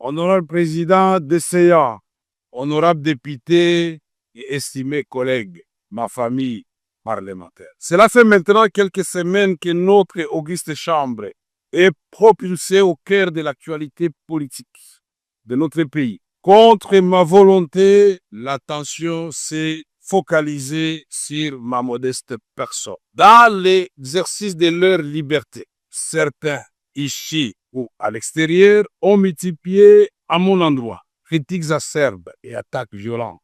honorable président de CEA, honorable député et estimés collègues, ma famille parlementaire. Cela fait maintenant quelques semaines que notre auguste chambre est propulsée au cœur de l'actualité politique de notre pays. Contre ma volonté, l'attention s'est focalisée sur ma modeste personne. Dans l'exercice de leur liberté, certains, ici ou à l'extérieur, ont multiplié à mon endroit critiques acerbes et attaques violentes,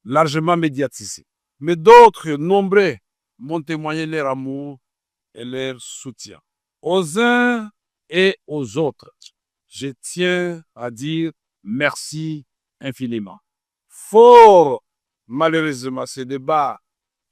largement médiatisées. Mais d'autres, nombreux, m'ont témoigné leur amour et leur soutien. Aux uns et aux autres, je tiens à dire merci infiniment. Fort malheureusement, ce débat,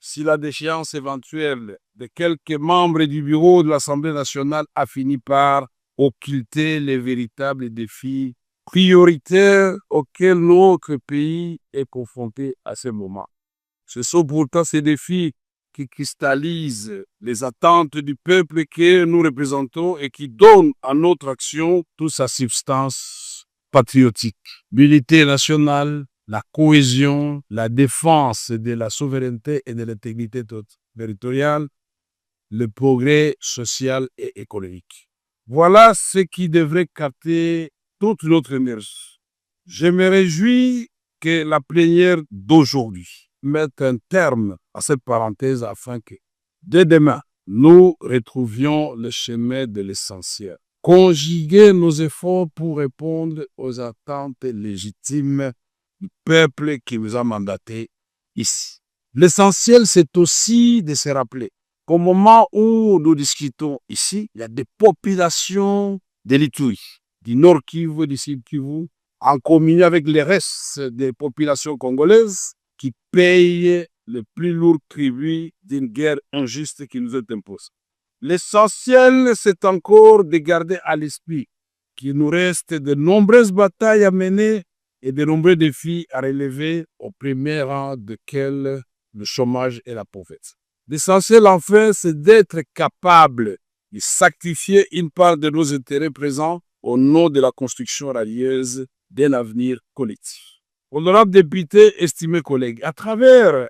si la déchéance éventuelle de quelques membres du bureau de l'Assemblée nationale a fini par occulter les véritables défis prioritaires auxquels notre pays est confronté à ce moment. Ce sont pourtant ces défis qui cristallisent les attentes du peuple que nous représentons et qui donnent à notre action toute sa substance patriotique. L'unité nationale, la cohésion, la défense de la souveraineté et de l'intégrité territoriale, le progrès social et économique. Voilà ce qui devrait capter toute notre énergie. Je me réjouis que la plénière d'aujourd'hui mette un terme à cette parenthèse afin que, dès demain, nous retrouvions le chemin de l'essentiel. Conjuguer nos efforts pour répondre aux attentes légitimes du peuple qui nous a mandatés ici. L'essentiel, c'est aussi de se rappeler qu'au moment où nous discutons ici, il y a des populations de l'Ituri, du Nord Kivu, du Sud Kivu, en communion avec les restes des populations congolaises qui payent le plus lourd tribut d'une guerre injuste qui nous est imposée. L'essentiel, c'est encore de garder à l'esprit qu'il nous reste de nombreuses batailles à mener et de nombreux défis à relever, au premier rang desquels le chômage et la pauvreté. L'essentiel, enfin, c'est d'être capable de sacrifier une part de nos intérêts présents au nom de la construction radieuse d'un avenir collectif. Honorable député, estimés collègues, à travers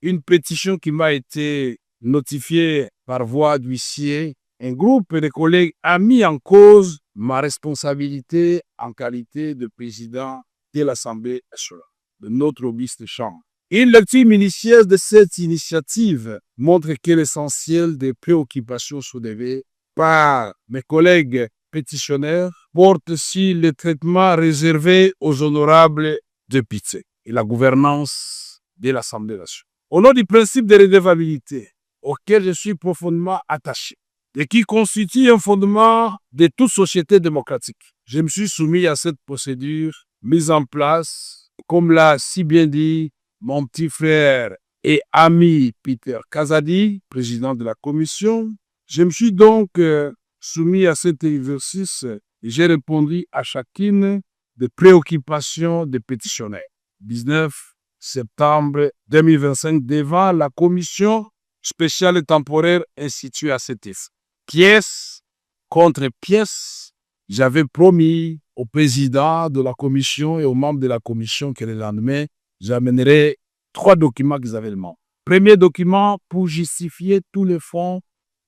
une pétition qui m'a été notifiée par voie d'huissier, un groupe de collègues a mis en cause ma responsabilité en qualité de président de l'Assemblée nationale, de notre auguste chambre. Une lecture minutieuse de cette initiative montre que l'essentiel des préoccupations soulevées par mes collègues pétitionnaires porte sur le traitement réservé aux honorables députés et la gouvernance de l'Assemblée nationale. Au nom du principe de redevabilité, auquel je suis profondément attaché et qui constitue un fondement de toute société démocratique, je me suis soumis à cette procédure mise en place, comme l'a si bien dit mon petit frère et ami Peter Kazadi, président de la commission. Je me suis donc soumis à cet exercice et j'ai répondu à chacune des préoccupations des pétitionnaires. 19 septembre 2025 devant la commission spéciale et temporaire instituée à cet effet. Pièce contre pièce, j'avais promis au président de la commission et aux membres de la commission que le lendemain, j'amènerai 3 documents qu'ils avaient demandé. Premier document pour justifier tous les fonds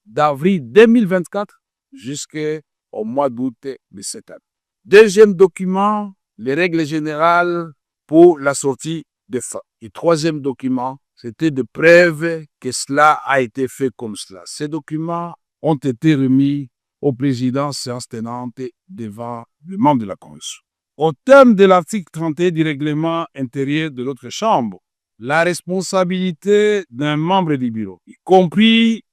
d'avril 2024 jusqu'au mois d'août de cette année. Deuxième document, les règles générales pour la sortie des fonds. Et troisième document, c'était de preuve que cela a été fait comme cela. Ces documents ont été remis au président séance tenante devant le membre de la commission. Au terme de l'article 31 du règlement intérieur de notre chambre, la responsabilité d'un membre du bureau, y compris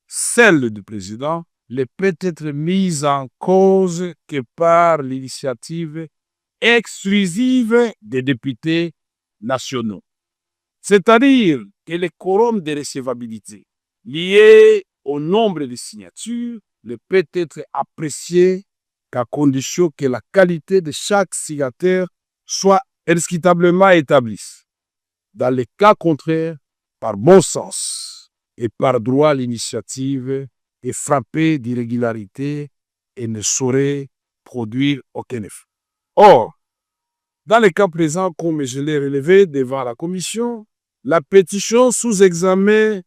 celle du président, ne peut être mise en cause que par l'initiative exclusive des députés nationaux. C'est-à-dire que le quorum de recevabilité lié au nombre de signatures ne peut être apprécié qu'à condition que la qualité de chaque signataire soit indiscutablement établie. Dans les cas contraires, par bon sens et par droit, l'initiative est frappée d'irrégularité et ne saurait produire aucun effet. Or, dans le cas présent, comme je l'ai relevé devant la commission, la pétition sous examen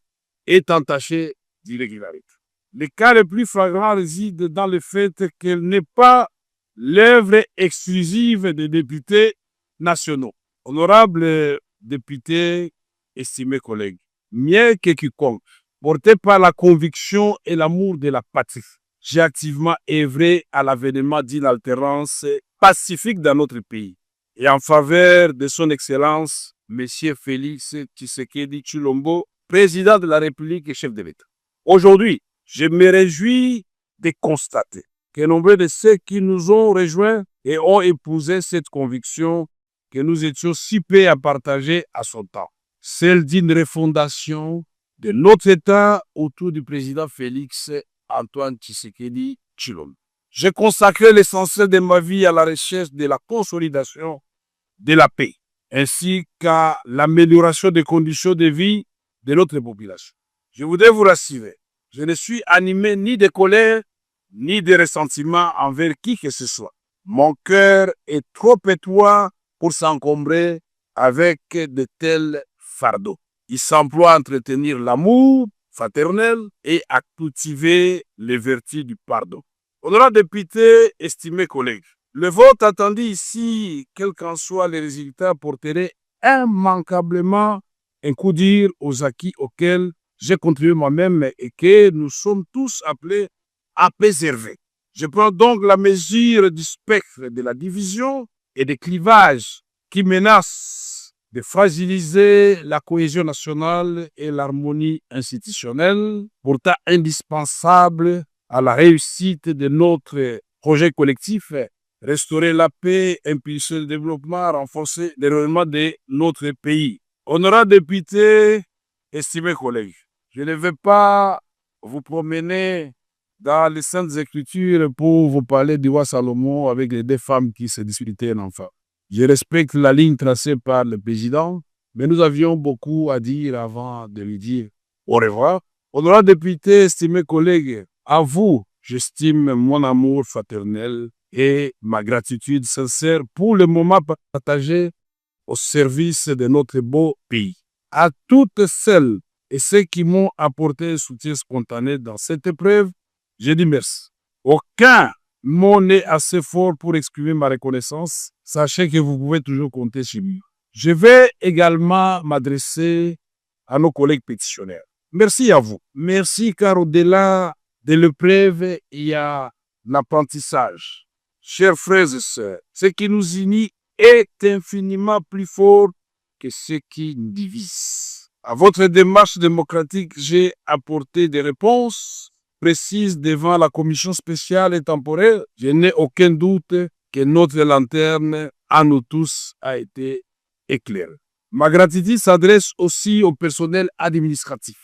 est entachée d'irrégularité. Le cas le plus flagrant réside dans le fait qu'elle n'est pas l'œuvre exclusive des députés nationaux. Honorables députés, estimés collègues, mieux que quiconque, porté par la conviction et l'amour de la patrie, j'ai activement œuvré à l'avènement d'une alternance pacifique dans notre pays et en faveur de son Excellence, M. Félix Tshisekedi Tshilombo, président de la République et chef de l'État. Aujourd'hui, je me réjouis de constater que nombre de ceux qui nous ont rejoints et ont épousé cette conviction que nous étions si peu à partager à son temps, celle d'une refondation de notre État autour du président Félix Antoine Tshisekedi Tshilombo. J'ai consacré l'essentiel de ma vie à la recherche de la consolidation de la paix, ainsi qu'à l'amélioration des conditions de vie de notre population. Je voudrais vous rassurer, je ne suis animé ni de colère, ni de ressentiment envers qui que ce soit. Mon cœur est trop étroit pour s'encombrer avec de tels fardeaux. Il s'emploie à entretenir l'amour fraternel et à cultiver les vertus du pardon. Honorables députés, estimés collègues, le vote attendu ici, quels qu'en soient les résultats, porterait immanquablement un coup dur aux acquis auxquels j'ai contribué moi-même et que nous sommes tous appelés à préserver. Je prends donc la mesure du spectre de la division et des clivages qui menacent de fragiliser la cohésion nationale et l'harmonie institutionnelle, pourtant indispensable à la réussite de notre projet collectif, restaurer la paix, impulser le développement, renforcer le rayonnement de notre pays. Honorables députés, estimés collègues, je ne vais pas vous promener dans les Saintes Écritures pour vous parler du roi Salomon avec les deux femmes qui se disputaient un enfant. Je respecte la ligne tracée par le président, mais nous avions beaucoup à dire avant de lui dire au revoir. Honorables députés, estimés collègues, à vous, j'estime mon amour fraternel et ma gratitude sincère pour le moment partagé au service de notre beau pays. À toutes celles et ceux qui m'ont apporté un soutien spontané dans cette épreuve, je dis merci. Aucun mot n'est assez fort pour exprimer ma reconnaissance. Sachez que vous pouvez toujours compter sur moi. Je vais également m'adresser à nos collègues pétitionnaires. Merci à vous. Merci car au-delà de l'épreuve, il y a l'apprentissage. Chers frères et sœurs, ce qui nous unit est infiniment plus fort que ce qui nous divise. À votre démarche démocratique, j'ai apporté des réponses précises devant la commission spéciale et temporaire. Je n'ai aucun doute que notre lanterne à nous tous a été éclairée. Ma gratitude s'adresse aussi au personnel administratif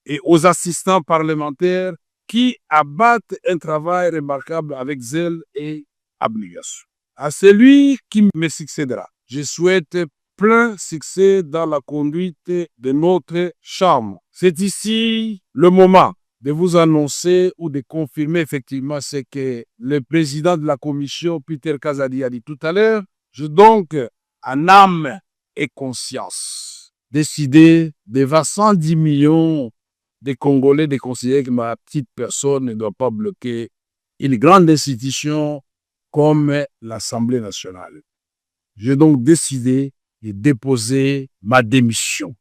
et aux assistants parlementaires qui abattent un travail remarquable avec zèle et abnégation. À celui qui me succédera, je souhaite plein succès dans la conduite de notre chambre. C'est ici le moment de vous annoncer ou de confirmer effectivement ce que le président de la commission, Peter Kazadi, a dit tout à l'heure. Je donc, en âme et conscience, décidé devant 110 millions de Congolais de considérer que ma petite personne ne doit pas bloquer une grande institution comme l'Assemblée nationale. J'ai donc décidé de déposer ma démission.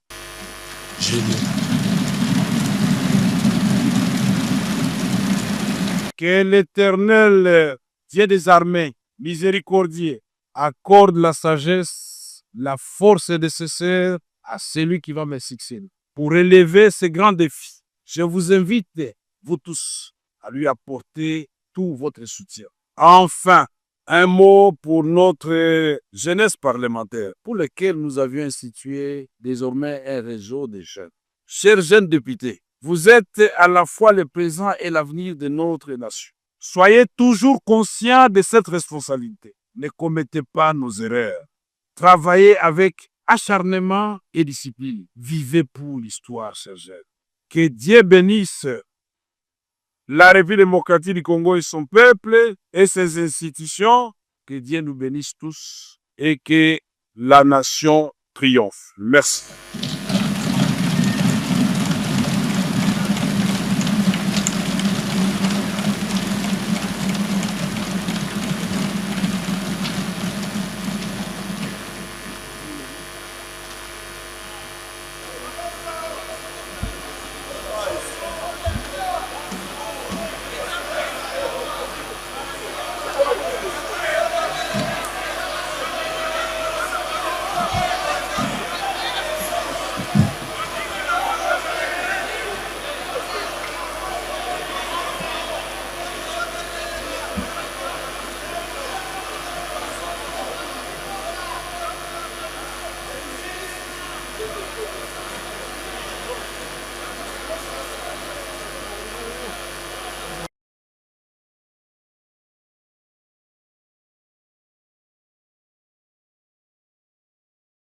Que l'Éternel, Dieu des armées, miséricordieux, accorde la sagesse, la force nécessaire à celui qui va me succéder. Pour relever ces grands défis, je vous invite, vous tous, à lui apporter tout votre soutien. Enfin, un mot pour notre jeunesse parlementaire, pour lequel nous avions institué désormais un réseau de jeunes. Chers jeunes députés, vous êtes à la fois le présent et l'avenir de notre nation. Soyez toujours conscients de cette responsabilité. Ne commettez pas nos erreurs. Travaillez avec acharnement et discipline. Vivez pour l'histoire, chers jeunes. Que Dieu bénisse la République démocratique du Congo et son peuple et ses institutions, Que Dieu nous bénisse tous et que la nation triomphe. Merci.